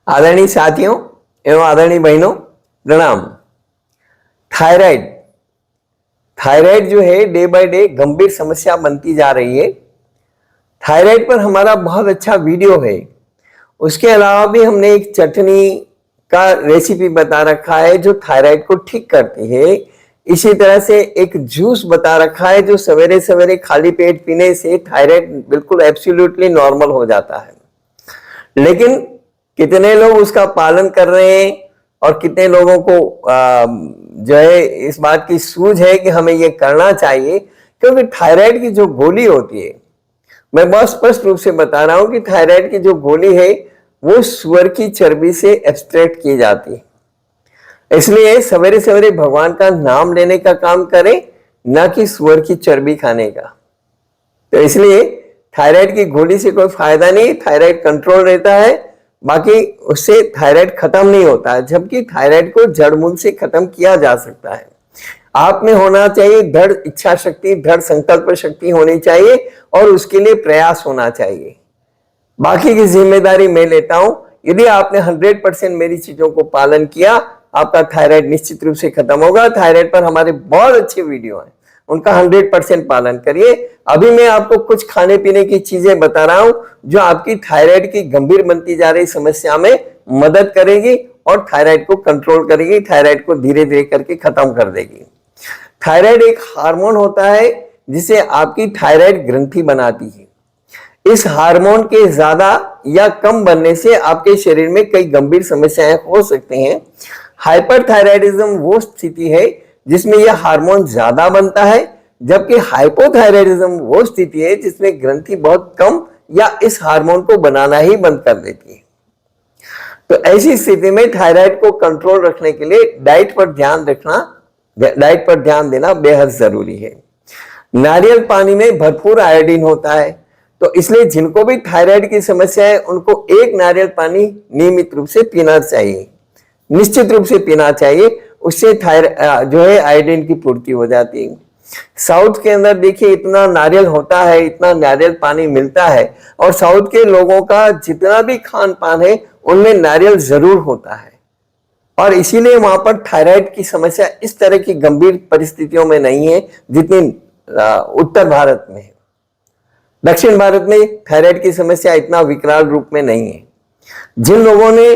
आदरणीय साथियों एवं आदरणीय बहनों, प्रणाम। थायराइड थायराइड जो है डे बाय डे गंभीर समस्या बनती जा रही है। थायराइड पर हमारा बहुत अच्छा वीडियो है। उसके अलावा भी हमने एक चटनी का रेसिपी बता रखा है जो थायराइड को ठीक करती है। इसी तरह से एक जूस बता रखा है जो सवेरे सवेरे खाली पेट पीने से थायराइड बिल्कुल एब्सोल्युटली नॉर्मल हो जाता है। लेकिन कितने लोग उसका पालन कर रहे हैं और कितने लोगों को जो है इस बात की सूझ है कि हमें ये करना चाहिए, क्योंकि थायराइड की जो गोली होती है, मैं बहुत स्पष्ट रूप से बता रहा हूं कि थायराइड की जो गोली है वो सुअर की चर्बी से एक्सट्रैक्ट की जाती है। इसलिए सवेरे सवेरे भगवान का नाम लेने का काम करें, ना कि सुअर की चर्बी खाने का। तो इसलिए थायराइड की गोली से कोई फायदा नहीं। थायराइड कंट्रोल रहता है, बाकी उससे थायराइड खत्म नहीं होता है, जबकि थायराइड को जड़ मूल से खत्म किया जा सकता है। आप में होना चाहिए दृढ़ इच्छा शक्ति, दृढ़ संकल्प शक्ति होनी चाहिए और उसके लिए प्रयास होना चाहिए। बाकी की जिम्मेदारी मैं लेता हूं। यदि आपने 100% मेरी चीजों को पालन किया, आपका थायराइड निश्चित रूप से खत्म होगा। थायराइड पर हमारे बहुत अच्छे वीडियो हैं, उनका 100% पालन करिए। अभी मैं आपको कुछ खाने पीने की चीजें बता रहा हूं जो आपकी थायराइड की गंभीर बनती जा रही समस्या में मदद करेगी और थायराइड को कंट्रोल करेगी, थायराइड को धीरे धीरे करके खत्म कर देगी। थायराइड एक हार्मोन होता है जिसे आपकी थायराइड ग्रंथि बनाती है। इस हार्मोन के ज्यादा या कम बनने से आपके शरीर में कई गंभीर समस्याएं हो सकती हैं। हाइपरथायराइडिज्म वो स्थिति है जिसमें यह हार्मोन ज्यादा बनता है, जबकि हाइपोथायराइडिज्म वो स्थिति है जिसमें ग्रंथि बहुत कम या इस हार्मोन को बनाना ही बंद कर देती है। तो ऐसी स्थिति में थायराइड को कंट्रोल रखने के लिए डाइट पर ध्यान देना बेहद जरूरी है। नारियल पानी में भरपूर आयोडीन होता है, तो इसलिए जिनको भी थायराइड की समस्या है उनको एक नारियल पानी नियमित रूप से पीना चाहिए, निश्चित रूप से पीना चाहिए। उससे जो है आयोडीन की पूर्ति हो जाती है। साउथ के अंदर देखिए इतना नारियल होता है, इतना नारियल पानी मिलता है, और साउथ के लोगों का जितना भी खान पान है उनमें नारियल जरूर होता है, और इसीलिए वहां पर थायराइड की समस्या इस तरह की गंभीर परिस्थितियों में नहीं है जितनी उत्तर भारत में है। दक्षिण भारत में थायराइड की समस्या इतना विकराल रूप में नहीं है। जिन लोगों ने,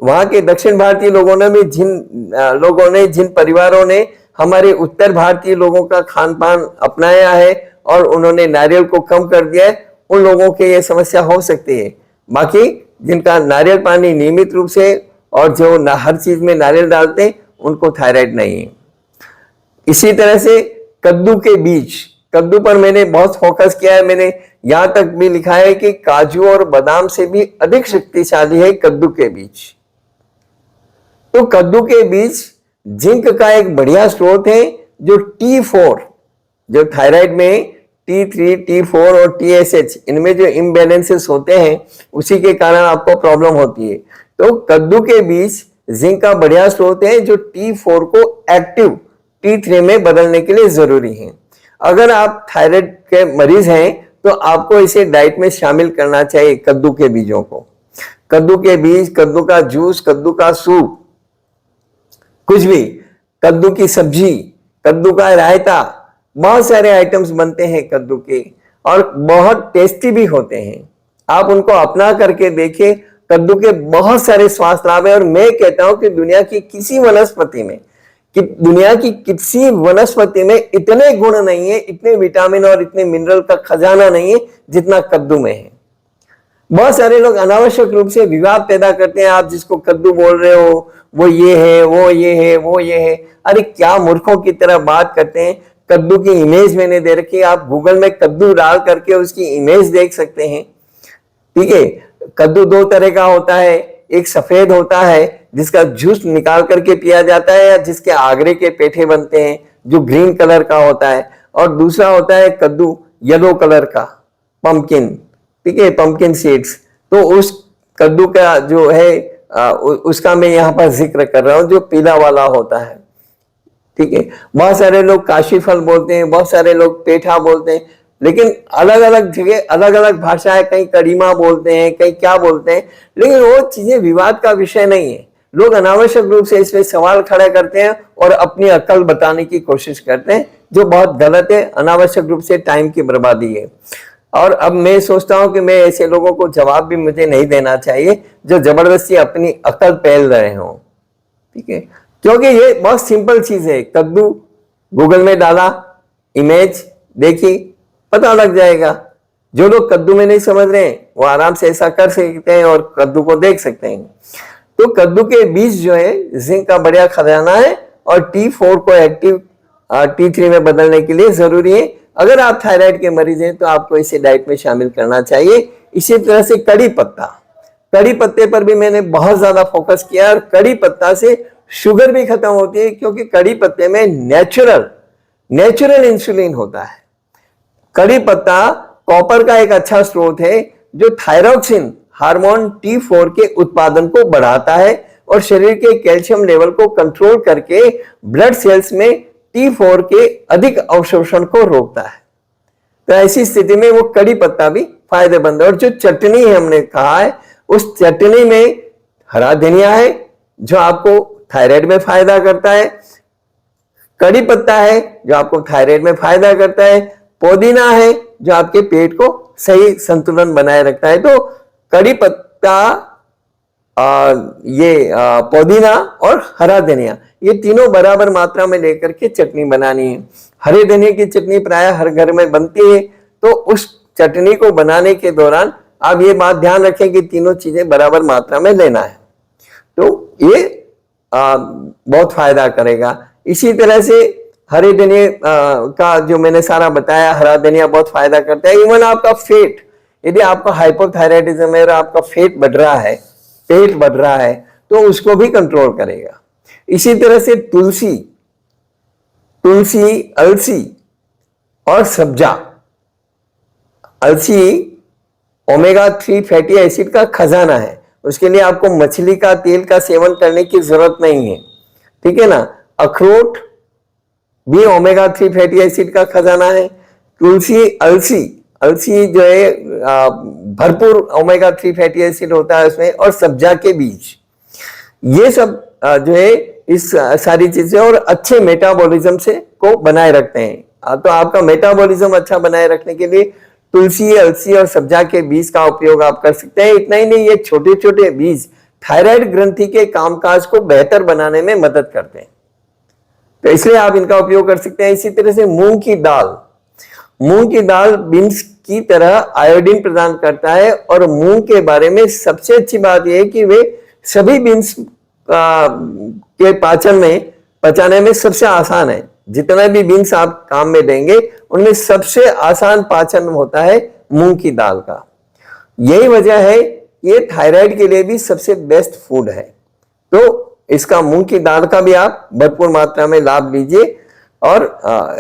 वहां के दक्षिण भारतीय लोगों ने भी, जिन परिवारों ने हमारे उत्तर भारतीय लोगों का खान पान अपनाया है और उन्होंने नारियल को कम कर दिया है, उन लोगों के ये समस्या हो सकती है। बाकी जिनका नारियल पानी नियमित रूप से और जो हर चीज में नारियल डालते हैं उनको थायराइड नहीं है। इसी तरह से कद्दू के बीज, कद्दू पर मैंने बहुत फोकस किया है। मैंने यहां तक भी लिखा है कि काजू और बादाम से भी अधिक शक्तिशाली है कद्दू के बीज। तो कद्दू के बीज जिंक का एक बढ़िया स्रोत है, जो T4, जो थायराइड में T3, T4 और TSH, इनमें जो इम्बैलेंसेस होते हैं उसी के कारण आपको प्रॉब्लम होती है। तो कद्दू के बीज जिंक का बढ़िया स्रोत है जो T4 को एक्टिव T3 में बदलने के लिए जरूरी है। अगर आप थायराइड के मरीज हैं तो आपको इसे डाइट में शामिल करना चाहिए, कद्दू के बीजों को। कद्दू के बीज, कद्दू का जूस, कद्दू का सूप, कुछ भी, कद्दू की सब्जी, कद्दू का रायता, बहुत सारे आइटम्स बनते हैं कद्दू के और बहुत टेस्टी भी होते हैं। आप उनको अपना करके देखिए। कद्दू के बहुत सारे स्वास्थ्य लाभ है, और मैं कहता हूं कि दुनिया की किसी वनस्पति में इतने गुण नहीं है, इतने विटामिन और इतने मिनरल का खजाना नहीं है जितना कद्दू में है। बहुत सारे लोग अनावश्यक रूप से विवाद पैदा करते हैं, आप जिसको कद्दू बोल रहे हो वो ये है, वो ये है, वो ये है। अरे क्या मूर्खों की तरह बात करते हैं। कद्दू की इमेज मैंने दे रखी है, आप गूगल में कद्दू डाल करके उसकी इमेज देख सकते हैं। ठीक है, कद्दू दो तरह का होता है, एक सफेद होता है जिसका जूस निकाल करके पिया जाता है, या जिसके आगरे के पेठे बनते हैं जो ग्रीन कलर का होता है, और दूसरा होता है कद्दू येलो कलर का, पंपकिन। ठीक है, पंपकिन सीड्स। तो उस कद्दू का जो है उसका मैं यहाँ पर जिक्र कर रहा हूं जो पीला वाला होता है। ठीक है, बहुत सारे लोग काशी फल बोलते हैं, बहुत सारे लोग पेठा बोलते हैं, लेकिन अलग अलग जगह अलग अलग भाषाएं, कहीं करीमा बोलते हैं, कहीं क्या बोलते हैं, लेकिन वो चीजें विवाद का विषय नहीं है। लोग अनावश्यक रूप से इसमें सवाल खड़ा करते हैं और अपनी अक्ल बताने की कोशिश करते हैं, जो बहुत गलत है, अनावश्यक रूप से टाइम की बर्बादी है। और अब मैं सोचता हूं कि मैं ऐसे लोगों को जवाब भी मुझे नहीं देना चाहिए जो जबरदस्ती अपनी अक्ल पहल रहे हों, ठीक है, क्योंकि ये बहुत सिंपल चीज है। कद्दू गूगल में डाला, इमेज देखी, पता लग जाएगा। जो लोग कद्दू में नहीं समझ रहे हैं वो आराम से ऐसा कर सकते हैं और कद्दू को देख सकते हैं। तो कद्दू के बीज जो है जिंक का बढ़िया खजाना है और T4 को एक्टिव T3 में बदलने के लिए जरूरी है। अगर आप थायराइड के मरीज हैं तो आपको इसे डाइट में शामिल करना चाहिए। इसी तरह से कड़ी पत्ता, कड़ी पत्ते पर भी मैंने बहुत ज्यादा फोकस किया और कड़ी पत्ता से शुगर भी खत्म होती है, क्योंकि कड़ी पत्ते में नेचुरल इंसुलिन होता है। कड़ी पत्ता कॉपर का एक अच्छा स्रोत है जो थायरोक्सिन हार्मोन T4 के उत्पादन को बढ़ाता है और शरीर के कैल्शियम लेवल को कंट्रोल करके ब्लड सेल्स में T4 के अधिक अवशोषण को रोकता है। तो ऐसी स्थिति में वो कड़ी पत्ता भी फायदेमंद है। और जो चटनी है, हमने कहा है, उस चटनी में हरा धनिया है जो आपको थायराइड में फायदा करता है, कड़ी पत्ता है जो आपको थायराइड में फायदा करता है, पुदीना है जो आपके पेट को सही संतुलन बनाए रखता है। तो कड़ी पत्ता, पुदीना और हरा धनिया, ये तीनों बराबर मात्रा में लेकर के चटनी बनानी है। हरे धनिया की चटनी प्राय हर घर में बनती है, तो उस चटनी को बनाने के दौरान आप ये बात ध्यान रखें कि तीनों चीजें बराबर मात्रा में लेना है, तो ये बहुत फायदा करेगा। इसी तरह से हरे धनिया का जो मैंने सारा बताया, हरा धनिया बहुत फायदा करता है। इवन आपका फेट, यदि आपका हाइपोथायराइडिज्म है और आपका फेट बढ़ रहा है, पेट बढ़ रहा है, तो उसको भी कंट्रोल करेगा। इसी तरह से तुलसी, अलसी और सब्जा। अलसी ओमेगा 3 फैटी एसिड का खजाना है, उसके लिए आपको मछली का तेल का सेवन करने की जरूरत नहीं है, ठीक है ना। अखरोट भी ओमेगा 3 फैटी एसिड का खजाना है। तुलसी, अलसी जो है भरपूर ओमेगा 3 फैटी एसिड होता है उसमें, और सब्जा के बीज, ये सब जो है इस सारी चीजें और अच्छे मेटाबॉलिज्म से को बनाए रखते हैं। तो आपका मेटाबॉलिज्म अच्छा बनाए रखने के लिए तुलसी, अलसी और सब्जा के बीज का उपयोग आप कर सकते हैं। इतना ही नहीं, ये छोटे छोटे बीज थायराइड ग्रंथि के कामकाज को बेहतर बनाने में मदद करते हैं, तो इसलिए आप इनका उपयोग कर सकते हैं। इसी तरह से मूंग की दाल बीन्स की तरह आयोडीन प्रदान करता है, और मूंग के बारे में सबसे अच्छी बात यह है कि वे सभी बीन्स के पचाने में सबसे आसान है। जितना भी बीन्स आप काम में देंगे उनमें सबसे आसान पाचन होता है मूंग की दाल का। यही वजह है ये थायराइड के लिए भी सबसे बेस्ट फूड है। तो इसका मूंग की दाल का भी आप भरपूर मात्रा में लाभ लीजिए और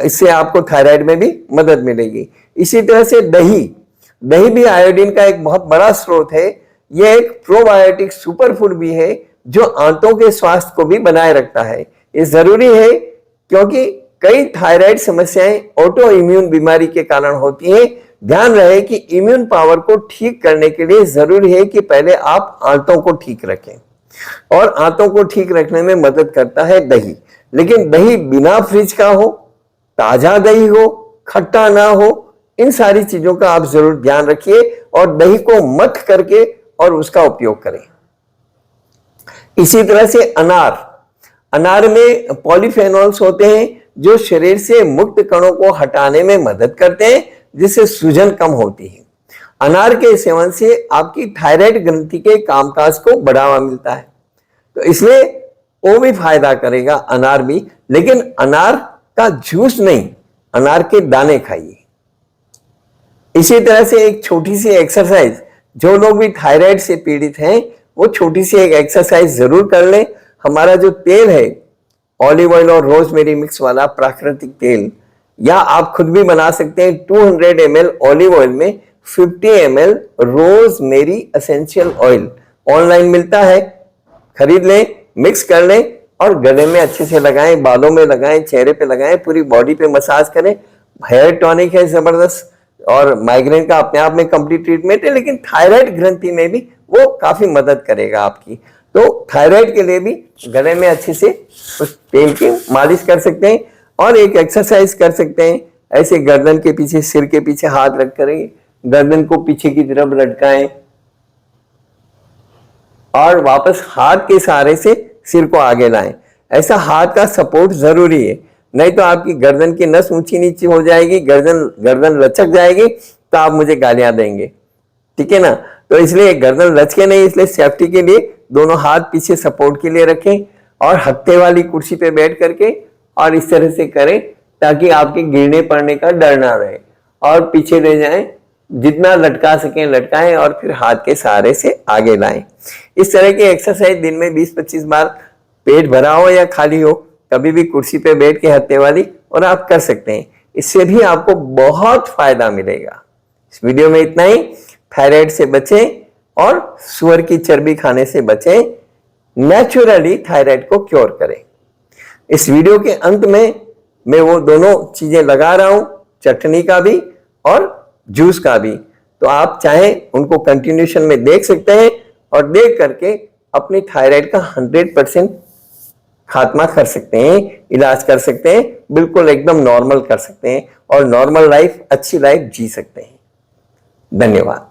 इससे आपको थायराइड में भी मदद मिलेगी। इसी तरह से दही भी आयोडीन का एक बहुत बड़ा स्रोत है। यह एक प्रोबायोटिक सुपरफूड भी है जो आंतों के स्वास्थ्य को भी बनाए रखता है। ये जरूरी है क्योंकि कई थायराइड समस्याएं ऑटो इम्यून बीमारी के कारण होती हैं। ध्यान रहे कि इम्यून पावर को ठीक करने के लिए जरूरी है कि पहले आप आंतों को ठीक रखें, और आंतों को ठीक रखने में मदद करता है दही। लेकिन दही बिना फ्रिज का हो, ताजा दही हो, खट्टा ना हो, इन सारी चीजों का आप जरूर ध्यान रखिए और दही को मथ करके और उसका उपयोग करें। इसी तरह से अनार में पॉलीफेनॉल्स होते हैं जो शरीर से मुक्त कणों को हटाने में मदद करते हैं, जिससे सूजन कम होती है। अनार के सेवन से आपकी थायराइड ग्रंथि के कामकाज को बढ़ावा मिलता है, तो इसलिए वो भी फायदा करेगा अनार भी। लेकिन अनार का जूस नहीं, अनार के दाने खाइए। इसी तरह से एक छोटी सी एक्सरसाइज, जो लोग भी थायराइड से पीड़ित हैं वो छोटी सी एक एक्सरसाइज जरूर कर लें। हमारा जो तेल है ऑलिव ऑयल और रोजमेरी मिक्स वाला प्राकृतिक तेल, या आप खुद भी बना सकते हैं। 200 ml ऑलिव ऑयल में 50 ml rosemary essential oil online मिलता है, खरीद लें, मिक्स कर लें और गले में अच्छे से लगाएं, बालों में लगाएं, चेहरे पे लगाएं, पूरी बॉडी पे मसाज करें। हेयर टॉनिक है जबरदस्त, और माइग्रेन का अपने आप में कंप्लीट ट्रीटमेंट है, लेकिन थायराइड ग्रंथि में भी वो काफी मदद करेगा आपकी। तो थायराइड के लिए भी गले में अच्छे से उस तेल की मालिश कर सकते हैं और एक एक्सरसाइज कर सकते हैं। ऐसे गर्दन के पीछे, सिर के पीछे हाथ रख कर गर्दन को पीछे की तरफ लटकाएं और वापस हाथ के सहारे से सिर को आगे लाएं। ऐसा हाथ का सपोर्ट जरूरी है, नहीं तो आपकी गर्दन की नस ऊंची नीची हो जाएगी, गर्दन लचक जाएगी, तो आप मुझे गालियां देंगे, ठीक है ना। तो इसलिए गर्दन लचके नहीं, इसलिए सेफ्टी के लिए दोनों हाथ पीछे सपोर्ट के लिए रखें और हत्थे वाली कुर्सी पे बैठ करके और इस तरह से करें ताकि आपके गिरने पड़ने का डर ना रहे, और पीछे ले जाएं, जितना लटका सकें लटकाएं और फिर हाथ के सहारे से आगे लाएं। इस तरह की एक्सरसाइज दिन में 20-25 बार, पेट भरा हो या खाली हो, कभी भी कुर्सी पे बैठ के हत्थे वाली, और आप कर सकते हैं। इससे भी आपको बहुत फायदा मिलेगा। इस वीडियो में इतना ही। थायराइड से बचें और सुअर की चर्बी खाने से बचें, नेचुरली थायराइड को क्योर करें। इस वीडियो के अंत में मैं वो दोनों चीजें लगा रहा हूं, चटनी का भी और जूस का भी, तो आप चाहें उनको कंटिन्यूशन में देख सकते हैं और देख करके अपनी थायराइड का 100% खात्मा कर सकते हैं, इलाज कर सकते हैं, बिल्कुल एकदम नॉर्मल कर सकते हैं और नॉर्मल लाइफ, अच्छी लाइफ जी सकते हैं। धन्यवाद।